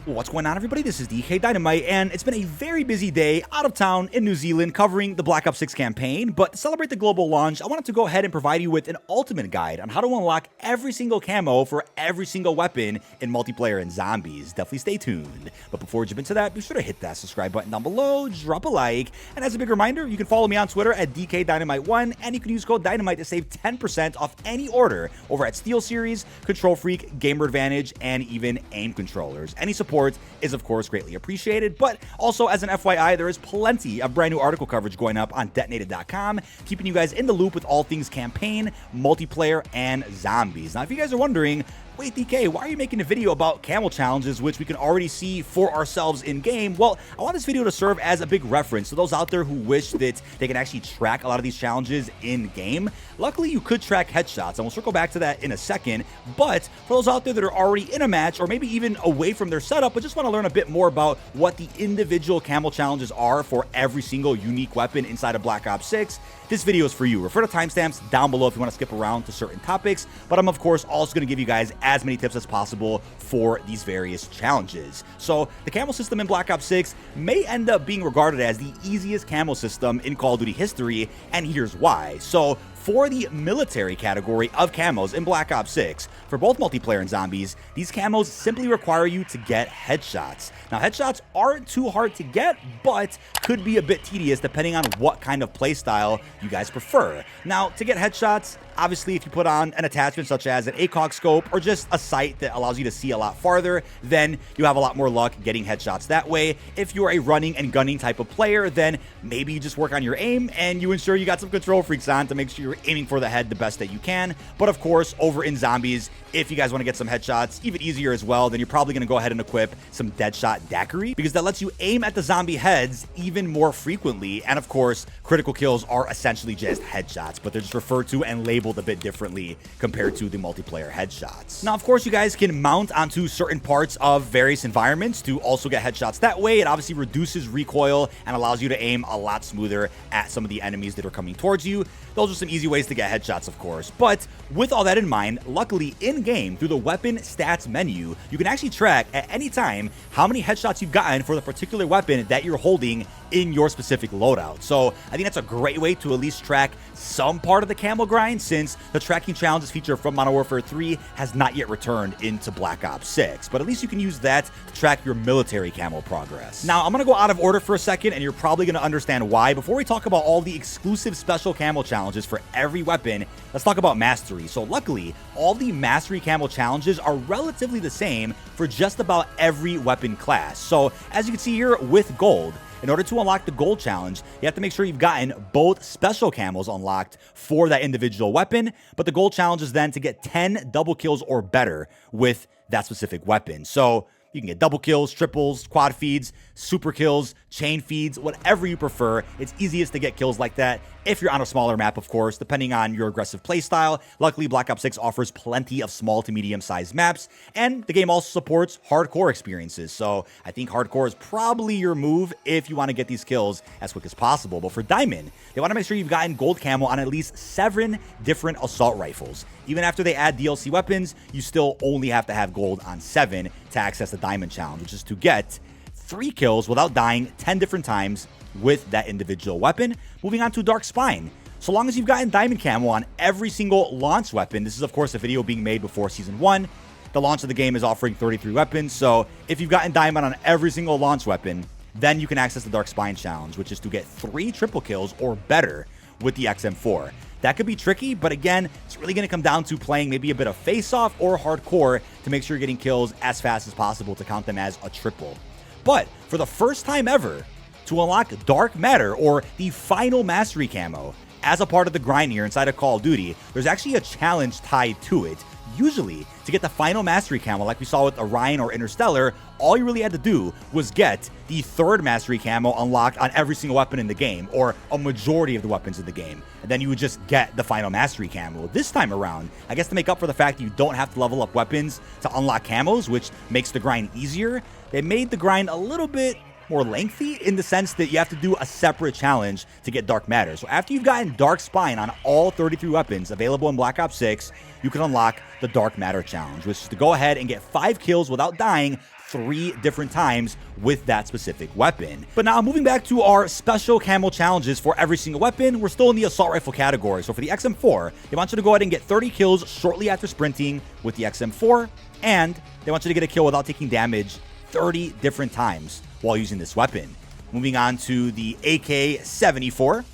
What's going on, everybody? This is dkdynamite, and it's been a very busy day out of town in New Zealand covering the Black Ops 6 campaign, but to celebrate the global launch, I wanted to go ahead and provide you with an ultimate guide on how to unlock every single camo for every single weapon in multiplayer and zombies. Definitely stay tuned. But before we jump into that, be sure to hit that subscribe button down below, drop a like, and as a big reminder, you can follow me on Twitter at dkdynamite1, and you can use code DYNAMITE to save 10% off any order over at SteelSeries, Control Freak, Gamer Advantage, and even aim controllers. Any support is of course greatly appreciated, but also as an FYI, there is plenty of brand new article coverage going up on detonated.com, keeping you guys in the loop with all things campaign, multiplayer, and zombies. Now, if you guys are wondering, wait, DK, why are you making a video about camel challenges, which we can already see for ourselves in-game? Well, I want this video to serve as a big reference to those out there who wish that they can actually track a lot of these challenges in-game. Luckily, you could track headshots, and we'll circle back to that in a second, but for those out there that are already in a match, or maybe even away from their setup, but just want to learn a bit more about what the individual camel challenges are for every single unique weapon inside of Black Ops 6, this video is for you. Refer to timestamps down below if you want to skip around to certain topics, but I'm of course also going to give you guys as many tips as possible for these various challenges. So the camo system in Black Ops 6 may end up being regarded as the easiest camo system in Call of Duty history, and here's why. So for the military category of camos in Black Ops 6, for both multiplayer and zombies, these camos simply require you to get headshots. Now, headshots aren't too hard to get, but could be a bit tedious depending on what kind of playstyle you guys prefer. Now, to get headshots, obviously, if you put on an attachment such as an ACOG scope or just a sight that allows you to see a lot farther, then you have a lot more luck getting headshots that way. If you're a running and gunning type of player, then maybe you just work on your aim and you ensure you got some control freaks on to make sure you're aiming for the head the best that you can. But of course, over in zombies, if you guys want to get some headshots, even easier as well, then you're probably going to go ahead and equip some Deadshot Daiquiri, because that lets you aim at the zombie heads even more frequently. And of course, critical kills are essentially just headshots, but they're just referred to and labeled a bit differently compared to the multiplayer headshots. Now, of course, you guys can mount onto certain parts of various environments to also get headshots that way. It obviously reduces recoil and allows you to aim a lot smoother at some of the enemies that are coming towards you. Those are some easy ways to get headshots, of course. But with all that in mind, luckily in-game through the weapon stats menu, you can actually track at any time how many headshots you've gotten for the particular weapon that you're holding in your specific loadout. So I think that's a great way to at least track some part of the camo grind, since the tracking challenges feature from Modern Warfare 3 has not yet returned into Black Ops 6, but at least you can use that to track your military camo progress. Now, I'm going to go out of order for a second, and you're probably going to understand why. Before we talk about all the exclusive special camo challenges for every weapon, let's talk about mastery. So luckily, all the mastery camo challenges are relatively the same for just about every weapon class. So as you can see here with gold, in order to unlock the gold challenge, you have to make sure you've gotten both special camos unlocked for that individual weapon, but the gold challenge is then to get 10 double kills or better with that specific weapon. So you can get double kills, triples, quad feeds, super kills, chain feeds, whatever you prefer. It's easiest to get kills like that if you're on a smaller map, of course, depending on your aggressive playstyle. Luckily, Black Ops 6 offers plenty of small to medium-sized maps, and the game also supports hardcore experiences. So I think hardcore is probably your move if you want to get these kills as quick as possible. But for Diamond, they want to make sure you've gotten gold camo on at least 7 different assault rifles. Even after they add DLC weapons, you still only have to have gold on 7 to access the Diamond Challenge, which is to get 3 kills without dying 10 different times with that individual weapon. Moving on to Dark Spine. So long as you've gotten Diamond Camo on every single launch weapon, this is of course a video being made before Season 1. The launch of the game is offering 33 weapons, so if you've gotten Diamond on every single launch weapon, then you can access the Dark Spine Challenge, which is to get 3 triple kills or better with the XM4. That could be tricky, but again, it's really going to come down to playing maybe a bit of face-off or hardcore to make sure you're getting kills as fast as possible to count them as a triple. But for the first time ever, to unlock Dark Matter, or the final mastery camo, as a part of the grind here inside of Call of Duty, there's actually a challenge tied to it. Usually, to get the final mastery camo, like we saw with Orion or Interstellar, all you really had to do was get the 3rd mastery camo unlocked on every single weapon in the game, or a majority of the weapons in the game, and then you would just get the final mastery camo. This time around, I guess to make up for the fact that you don't have to level up weapons to unlock camos, which makes the grind easier, they made the grind a little bit more lengthy in the sense that you have to do a separate challenge to get Dark Matter. So after you've gotten Dark Spine on all 33 weapons available in Black Ops 6, you can unlock the Dark Matter challenge, which is to go ahead and get 5 kills without dying 3 different times with that specific weapon. But now moving back to our special camo challenges for every single weapon, we're still in the assault rifle category. So for the XM4, they want you to go ahead and get 30 kills shortly after sprinting with the XM4, and they want you to get a kill without taking damage 30 different times while using this weapon. Moving on to the AK-74,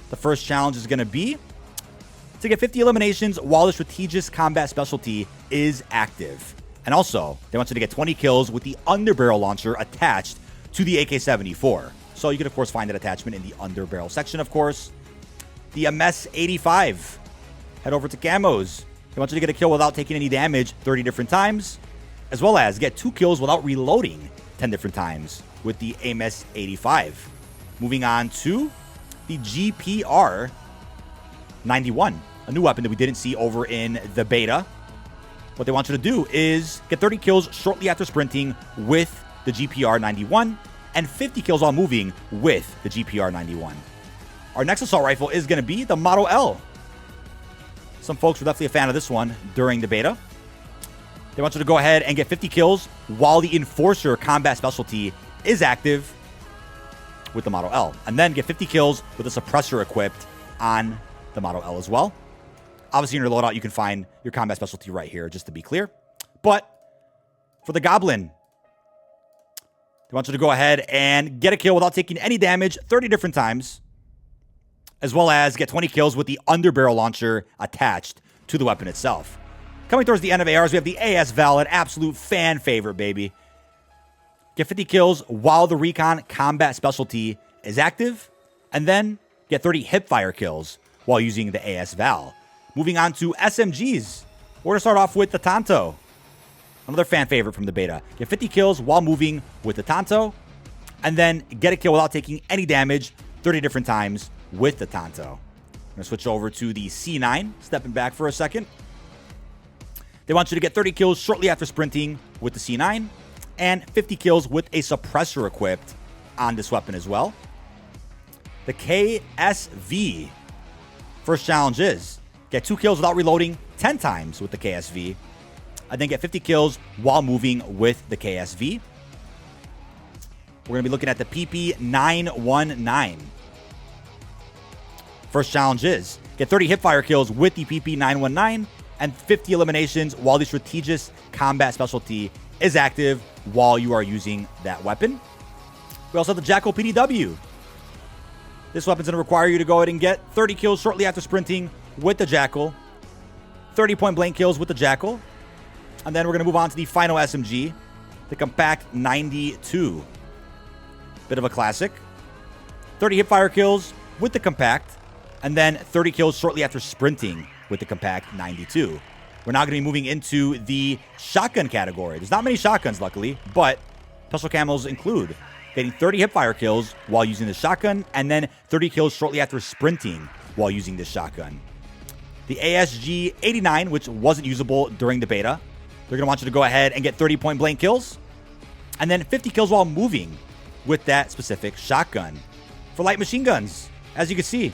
the first challenge is going to be to get 50 eliminations while the strategist combat specialty is active. And also, they want you to get 20 kills with the underbarrel launcher attached to the AK-74. So you can, of course, find that attachment in the underbarrel section, of course. The MS-85. Head over to Camos. They want you to get a kill without taking any damage 30 different times, as well as get 2 kills without reloading 10 different times with the MS-85. Moving on to the GPR-91, a new weapon that we didn't see over in the beta. What they want you to do is get 30 kills shortly after sprinting with the GPR-91 and 50 kills while moving with the GPR-91. Our next assault rifle is going to be the Model L. Some folks were definitely a fan of this one during the beta. They want you to go ahead and get 50 kills while the Enforcer combat specialty is active with the Model L. And then get 50 kills with a suppressor equipped on the Model L as well. Obviously, in your loadout, you can find your combat specialty right here, just to be clear. But for the Goblin, they want you to go ahead and get a kill without taking any damage 30 different times, as well as get 20 kills with the underbarrel launcher attached to the weapon itself. Coming towards the end of ARs, we have the AS Val, an absolute fan favorite, baby. Get 50 kills while the Recon combat specialty is active, and then get 30 hipfire kills while using the AS Val. Moving on to SMGs. We're going to start off with the Tanto. Another fan favorite from the beta. Get 50 kills while moving with the Tanto, and then get a kill without taking any damage 30 different times with the Tanto. I'm going to switch over to the C9, stepping back for a second. They want you to get 30 kills shortly after sprinting with the C9, and 50 kills with a suppressor equipped on this weapon as well. The KSV. First challenge is get 2 kills without reloading 10 times with the KSV, and then get 50 kills while moving with the KSV. We're going to be looking at the PP919. First challenge is get 30 hipfire kills with the PP919 and 50 eliminations while the strategist combat specialty is active while you are using that weapon. We also have the Jackal PDW. This weapon's going to require you to go ahead and get 30 kills shortly after sprinting with the Jackal, 30 point blank kills with the Jackal, and then we're going to move on to the final SMG, the Compact 92. Bit of a classic. 30 hipfire kills with the Compact, and then 30 kills shortly after sprinting with the Compact 92. We're now going to be moving into the shotgun category. There's not many shotguns, luckily, but special camos include getting 30 hipfire kills while using the shotgun, and then 30 kills shortly after sprinting while using this shotgun. The ASG-89, which wasn't usable during the beta, they're going to want you to go ahead and get 30 point blank kills, and then 50 kills while moving with that specific shotgun. For light machine guns, as you can see,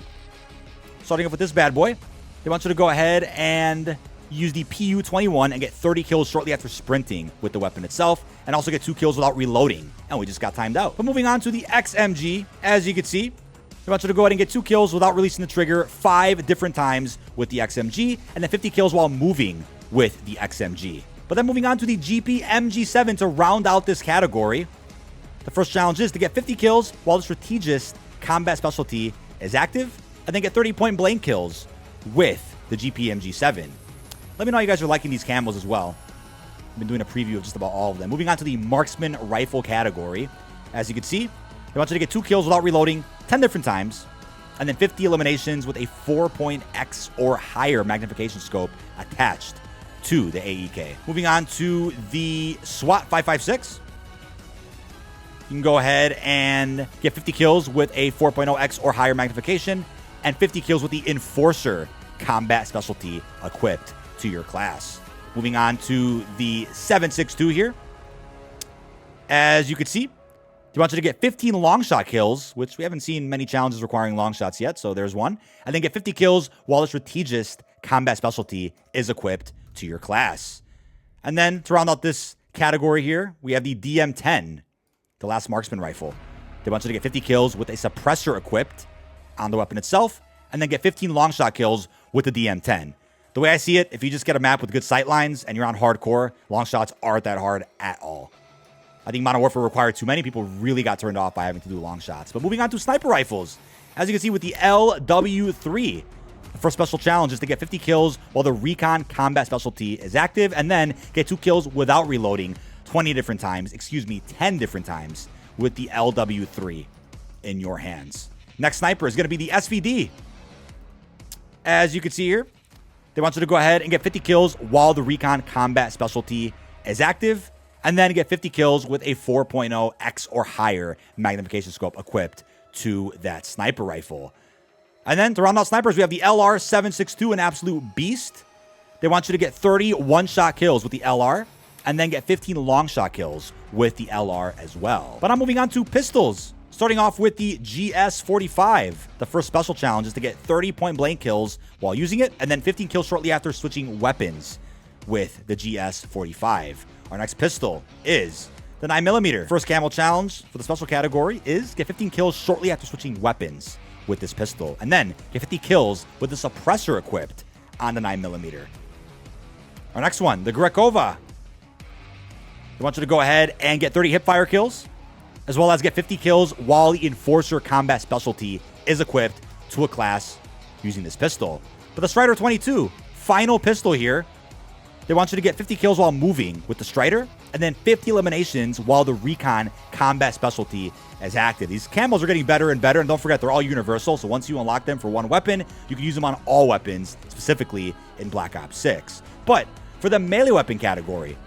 starting off with this bad boy, they want you to go ahead and use the PU-21 and get 30 kills shortly after sprinting with the weapon itself, and also get 2 kills without reloading. And we just got timed out. But moving on to the XMG, as you can see, they want you to go ahead and get 2 kills without releasing the trigger 5 different times with the XMG, and then 50 kills while moving with the XMG. But then moving on to the GPMG7 to round out this category, the first challenge is to get 50 kills while the strategist combat specialty is active, and then get 30 point blank kills with the GPMG7. Let me know how you guys are liking these camos as well. I've been doing a preview of just about all of them. Moving on to the Marksman rifle category. As you can see, they want you to get 2 kills without reloading 10 different times, and then 50 eliminations with a 4.x or higher magnification scope attached to the AEK. Moving on to the SWAT 556. You can go ahead and get 50 kills with a 4.0x or higher magnification, and 50 kills with the Enforcer combat specialty equipped to your class. Moving on to the 762 here. As you can see, They want you to get 15 long shot kills, which we haven't seen many challenges requiring long shots yet, so there's one. And then get 50 kills while the strategist combat specialty is equipped to your class. And then to round out this category here, we have the DM10, the last Marksman rifle. They want you to get 50 kills with a suppressor equipped on the weapon itself, and then get 15 long shot kills with the DM10. The way I see it, if you just get a map with good sight lines and you're on hardcore, long shots aren't that hard at all. I think Modern Warfare required too many. People really got turned off by having to do long shots. But moving on to sniper rifles. As you can see with the LW3, the first special challenge is to get 50 kills while the recon combat specialty is active, and then get 2 kills without reloading 10 different times with the LW3 in your hands. Next sniper is going to be the SVD. As you can see here, they want you to go ahead and get 50 kills while the recon combat specialty is active, and then get 50 kills with a 4.0 X or higher magnification scope equipped to that sniper rifle. And then to round out snipers, we have the LR762, an absolute beast. They want you to get 30 one-shot kills with the LR, and then get 15 long-shot kills with the LR as well. But I'm moving on to pistols. Starting off with the GS45. The first special challenge is to get 30 point-blank kills while using it, and then 15 kills shortly after switching weapons with the GS45. Our next pistol is the 9mm. First camo challenge for the special category is get 15 kills shortly after switching weapons with this pistol, and then get 50 kills with the suppressor equipped on the 9mm. Our next one, the Grekova. They want you to go ahead and get 30 hipfire kills, as well as get 50 kills while the Enforcer combat specialty is equipped to a class using this pistol. But the Strider 22, final pistol here. They want you to get 50 kills while moving with the Strider, and then 50 eliminations while the Recon combat specialty is active. These camos are getting better and better, and don't forget, they're all universal, so once you unlock them for one weapon, you can use them on all weapons, specifically in Black Ops 6. But for the melee weapon category,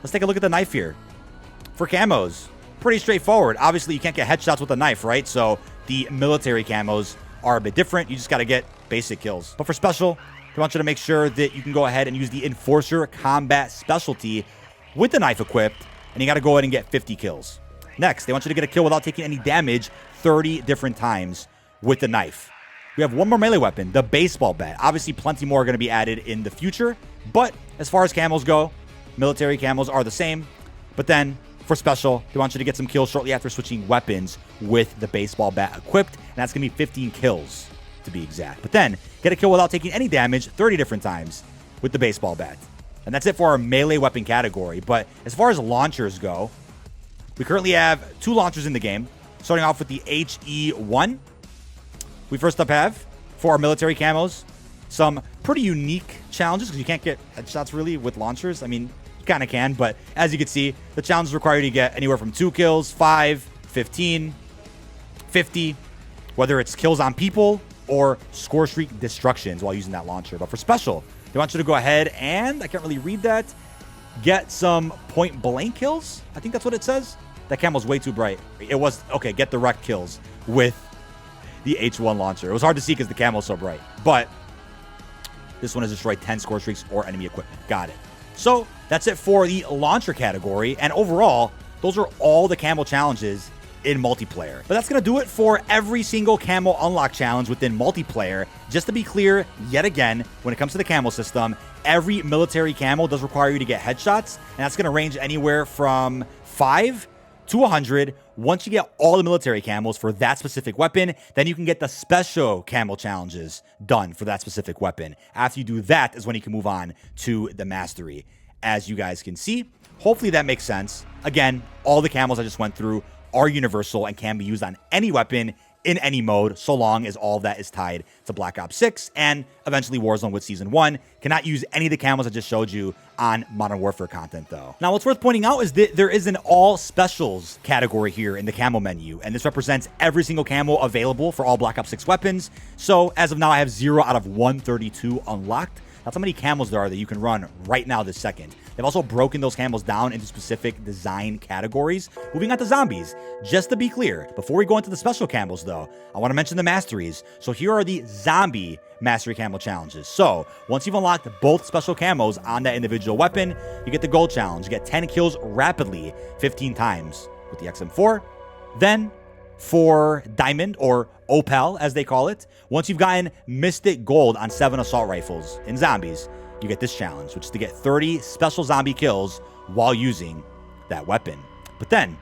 let's take a look at the knife here. For camos, pretty straightforward. Obviously, you can't get headshots with a knife, right? So the military camos are a bit different. You just got to get basic kills. But for special, they want you to make sure that you can go ahead and use the Enforcer combat specialty with the knife equipped, and you got to go ahead and get 50 kills. Next, they want you to get a kill without taking any damage 30 different times with the knife. We have one more melee weapon, the baseball bat. Obviously, plenty more are going to be added in the future, but as far as camos go, military camos are the same. But then for special, they want you to get some kills shortly after switching weapons with the baseball bat equipped, and that's going to be 15 kills to be exact. But then get a kill without taking any damage 30 different times with the baseball bat. And that's it for our melee weapon category. But as far as launchers go, we currently have 2 launchers in the game, starting off with the HE1. We first up have, for our military camos, some pretty unique challenges, because you can't get headshots really with launchers. I mean, you kind of can, but as you can see, the challenges require you to get anywhere from 2 kills, 5, 15, 50, whether it's kills on people or score streak destructions while using that launcher. But for special, they want you to go ahead and, I can't really read that, get some point blank kills. I think that's what it says. That camo's way too bright. It was, okay, get direct kills with the H1 launcher. It was hard to see because the camo's so bright, but this one has destroyed 10 score streaks or enemy equipment. Got it. So that's it for the launcher category, and overall, those are all the camo challenges in multiplayer. But that's going to do it for every single camo unlock challenge within multiplayer. Just to be clear, yet again, when it comes to the camo system, every military camo does require you to get headshots, and that's going to range anywhere from 5 to 100. Once you get all the military camos for that specific weapon, then you can get the special camo challenges done for that specific weapon. After you do that is when you can move on to the mastery. As you guys can see, hopefully that makes sense. Again, all the camos I just went through are universal and can be used on any weapon in any mode, so long as all of that is tied to Black Ops 6 and eventually Warzone with Season 1. Cannot use any of the camos I just showed you on Modern Warfare content, though. Now, what's worth pointing out is that there is an all specials category here in the camo menu, and this represents every single camo available for all Black Ops 6 weapons. So as of now, I have 0 out of 132 unlocked. That's how many camos there are that you can run right now this second. They've also broken those camos down into specific design categories. Moving on to zombies. Just to be clear, before we go into the special camos though, I want to mention the masteries. So here are the zombie mastery camo challenges. So once you've unlocked both special camos on that individual weapon, you get the gold challenge. You get 10 kills rapidly 15 times with the XM4, Then for Diamond, or Opal as they call it, once you've gotten Mystic Gold on 7 assault rifles in zombies, you get this challenge, which is to get 30 special zombie kills while using that weapon. But then,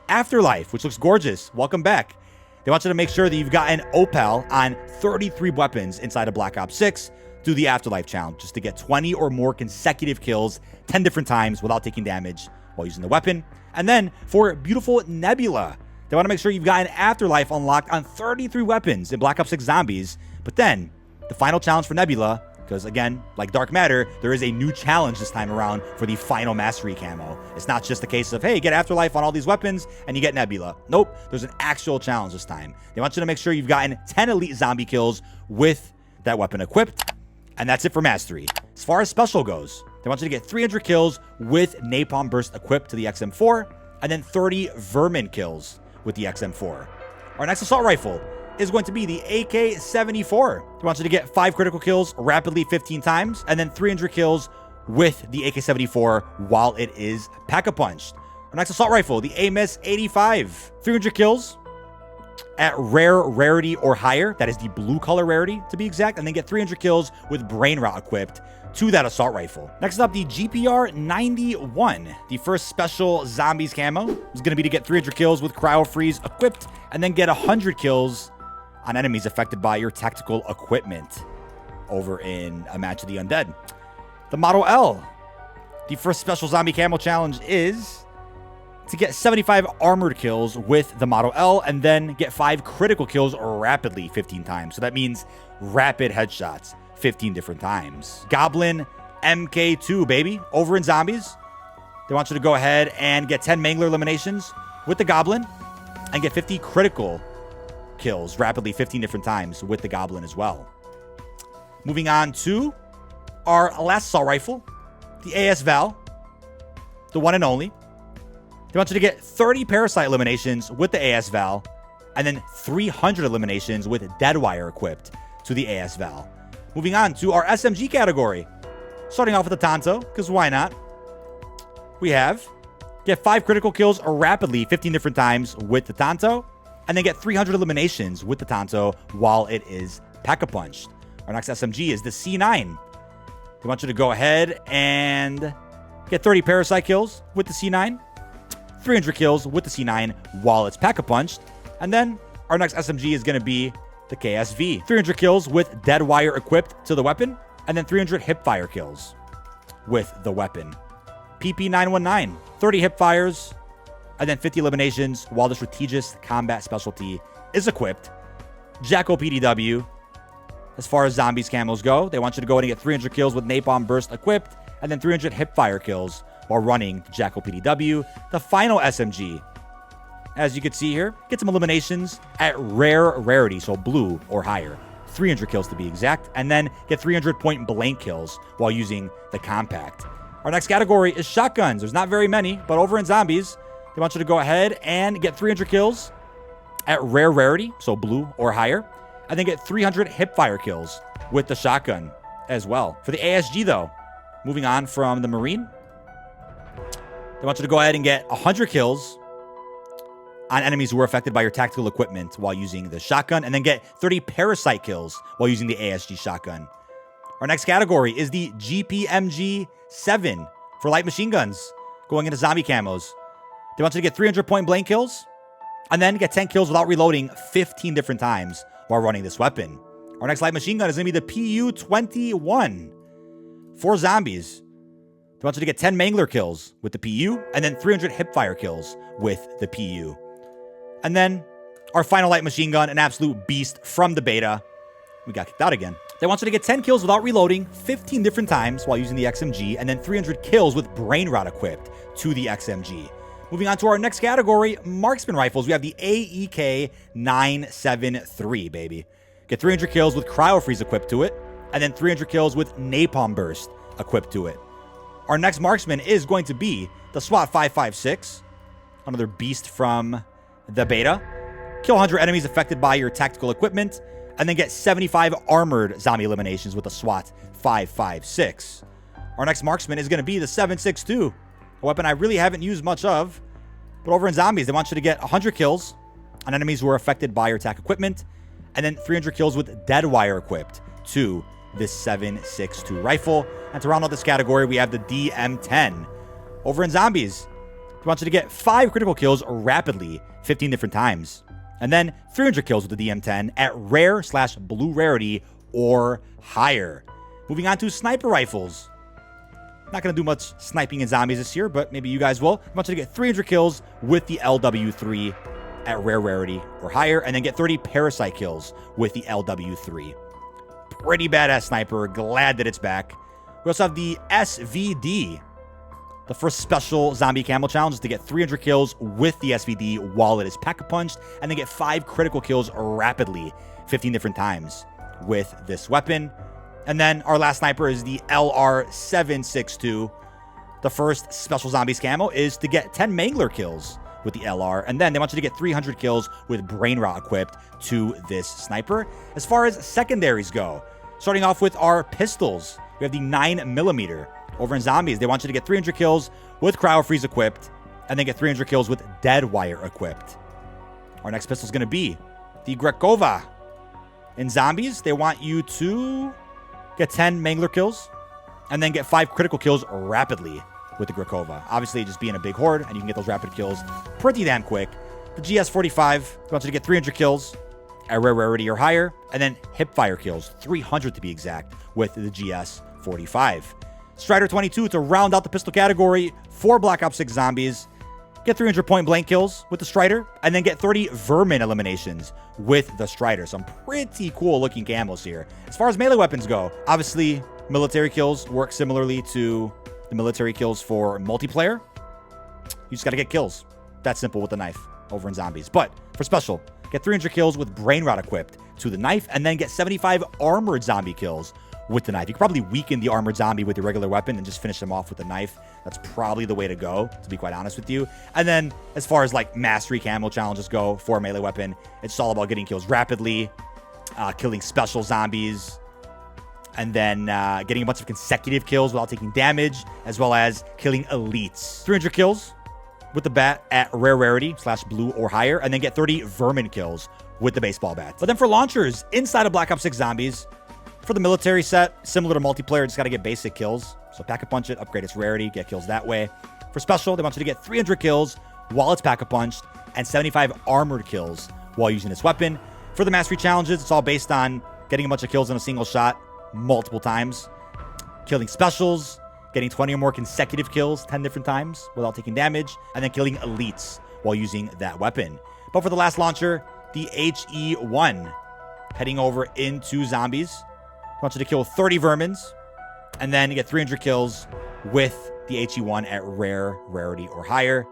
Afterlife, which looks gorgeous, welcome back. They want you to make sure that you've gotten Opal on 33 weapons inside of Black Ops 6. Do the Afterlife challenge, just to get 20 or more consecutive kills 10 different times without taking damage while using the weapon. And then for beautiful Nebula, they want to make sure you've gotten Afterlife unlocked on 33 weapons in Black Ops 6 Zombies. But then, the final challenge for Nebula, because again, like Dark Matter, there is a new challenge this time around for the final Mastery Camo. It's not just a case of, hey, get Afterlife on all these weapons and you get Nebula. Nope, there's an actual challenge this time. They want you to make sure you've gotten 10 elite zombie kills with that weapon equipped. And that's it for Mastery. As far as Special goes, they want you to get 300 kills with Napalm Burst equipped to the XM4, and then 30 Vermin kills with the XM4. Our next assault rifle is going to be the AK-74. They want you to get 5 critical kills rapidly 15 times, and then 300 kills with the AK-74 while it is Pack-a-Punched. Our next assault rifle, the AMIS-85. 300 kills at rare rarity or higher. That is the blue color rarity to be exact. And then get 300 kills with Brain Rot equipped to that assault rifle. Next up, the GPR-91. The first special zombies camo is going to be to get 300 kills with Cryo Freeze equipped, and then get 100 kills on enemies affected by your tactical equipment over in a Match of the Undead. The Model L. The first special zombie camo challenge is to get 75 armored kills with the Model L, and then get 5 critical kills rapidly 15 times. So that means rapid headshots 15 different times. Goblin MK2, baby. Over in Zombies, they want you to go ahead and get 10 Mangler eliminations with the Goblin, and get 50 critical kills rapidly 15 different times with the Goblin as well. Moving on to our last assault rifle, the AS Val, the one and only. They want you to get 30 Parasite eliminations with the AS Val, and then 300 eliminations with Deadwire equipped to the AS Val. Moving on to our SMG category. Starting off with the Tonto, because why not? We have get 5 critical kills rapidly 15 different times with the Tonto, and then get 300 eliminations with the Tonto while it is Pack-a-Punched. Our next SMG is the C9. They want you to go ahead and get 30 Parasite kills with the C9, 300 kills with the C9 while it's Pack-a-Punched. And then our next SMG is going to be the KSV. 300 kills with Deadwire equipped to the weapon, and then 300 hipfire kills with the weapon. PP919, 30 hipfires, and then 50 eliminations while the strategist combat specialty is equipped. Jackal PDW. As far as zombies camos go, they want you to go in and get 300 kills with Napalm Burst equipped, and then 300 hipfire kills while running the Jackal PDW. The final SMG, as you can see here, get some eliminations at rare rarity, so blue or higher. 300 kills to be exact, and then get 300 point blank kills while using the compact. Our next category is shotguns. There's not very many, but over in Zombies, they want you to go ahead and get 300 kills at rare rarity, so blue or higher, and then get 300 hipfire kills with the shotgun as well. For the ASG though, moving on from the Marine, they want you to go ahead and get 100 kills on enemies who are affected by your tactical equipment while using the shotgun, and then get 30 Parasite kills while using the ASG shotgun. Our next category is the GPMG-7 for light machine guns, going into zombie camos. They want you to get 300 point blank kills, and then get 10 kills without reloading 15 different times while running this weapon. Our next light machine gun is going to be the PU-21 for zombies. They want you to get 10 Mangler kills with the PU, and then 300 hipfire kills with the PU. And then our final light machine gun, an absolute beast from the beta. We got kicked out again. They want you to get 10 kills without reloading 15 different times while using the XMG, and then 300 kills with Brain Rot equipped to the XMG. Moving on to our next category, Marksman rifles. We have the AEK-973, baby. Get 300 kills with Cryo Freeze equipped to it, and then 300 kills with Napalm Burst equipped to it. Our next Marksman is going to be the SWAT 556, another beast from the beta. Kill 100 enemies affected by your tactical equipment, and then get 75 armored zombie eliminations with the SWAT 556. Our next Marksman is going to be the 762, a weapon I really haven't used much of, but over in Zombies, they want you to get 100 kills on enemies who are affected by your attack equipment, and then 300 kills with dead wire equipped to this 7.62 rifle. And to round out this category, we have the DM10. Over in zombies, we want you to get 5 critical kills rapidly, 15 different times. And then 300 kills with the DM10 at rare/blue rarity or higher. Moving on to sniper rifles. Not going to do much sniping in zombies this year, but maybe you guys will. I want you to get 300 kills with the LW3 at rare rarity or higher, and then get 30 parasite kills with the LW3. Pretty badass sniper. Glad that it's back. We also have the SVD. The first special zombie camo challenge is to get 300 kills with the SVD while it is pack-a-punched, and then get 5 critical kills rapidly, 15 different times with this weapon. And then our last sniper is the LR762. The first special zombies camo is to get 10 mangler kills with the LR, and then they want you to get 300 kills with brain rot equipped to this sniper. As far as secondaries go, starting off with our pistols, we have the 9mm. Over in zombies, they want you to get 300 kills with cryo freeze equipped, and then get 300 kills with dead wire equipped. Our next pistol is going to be the Grekova. In zombies, they want you to get 10 mangler kills, and then get 5 critical kills rapidly with the Grekova. Obviously, just being a big horde, and you can get those rapid kills pretty damn quick. The GS45, they want you to get 300 kills at rare rarity or higher, and then hipfire kills, 300 to be exact, with the GS45. Strider 22 to round out the pistol category for Black Ops 6 zombies. Get 300 point blank kills with the Strider, and then get 30 vermin eliminations with the Strider. Some pretty cool looking camos here. As far as melee weapons go, obviously military kills work similarly to the military kills for multiplayer. You just got to get kills. That's simple with the knife over in zombies. But for special, get 300 kills with brain rot equipped to the knife, and then get 75 armored zombie kills with the knife. You can probably weaken the armored zombie with your regular weapon and just finish them off with the knife. That's probably the way to go, to be quite honest with you. And then as far as like mastery camo challenges go for a melee weapon, it's all about getting kills rapidly, killing special zombies, and then getting a bunch of consecutive kills without taking damage, as well as killing elites. 300 kills with the bat at rare rarity/blue or higher, and then get 30 vermin kills with the baseball bat. But then for launchers inside of Black Ops 6 zombies, for the military set, similar to multiplayer, just got to get basic kills. So pack-a-punch it, upgrade its rarity, get kills that way. For special, they want you to get 300 kills while it's pack-a-punched, and 75 armored kills while using this weapon. For the mastery challenges, it's all based on getting a bunch of kills in a single shot multiple times, killing specials, getting 20 or more consecutive kills 10 different times without taking damage, and then killing elites while using that weapon. But for the last launcher, the HE1, heading over into zombies, I want you to kill 30 vermins, and then get 300 kills with the HE1 at rare, rarity, or higher.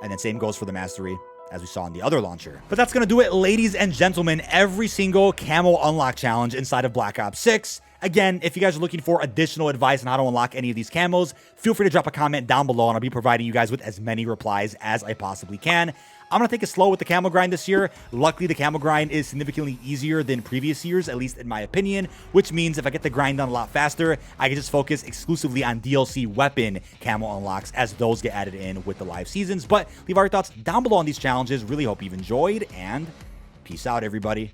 And then same goes for the mastery, as we saw in the other launcher. But that's going to do it, ladies and gentlemen. Every single camo unlock challenge inside of Black Ops 6. Again, if you guys are looking for additional advice on how to unlock any of these camos, feel free to drop a comment down below, and I'll be providing you guys with as many replies as I possibly can. I'm going to take it slow with the camo grind this year. Luckily, the camo grind is significantly easier than previous years, at least in my opinion, which means if I get the grind done a lot faster, I can just focus exclusively on DLC weapon camo unlocks as those get added in with the live seasons. But leave all your thoughts down below on these challenges. Really hope you've enjoyed, and peace out, everybody.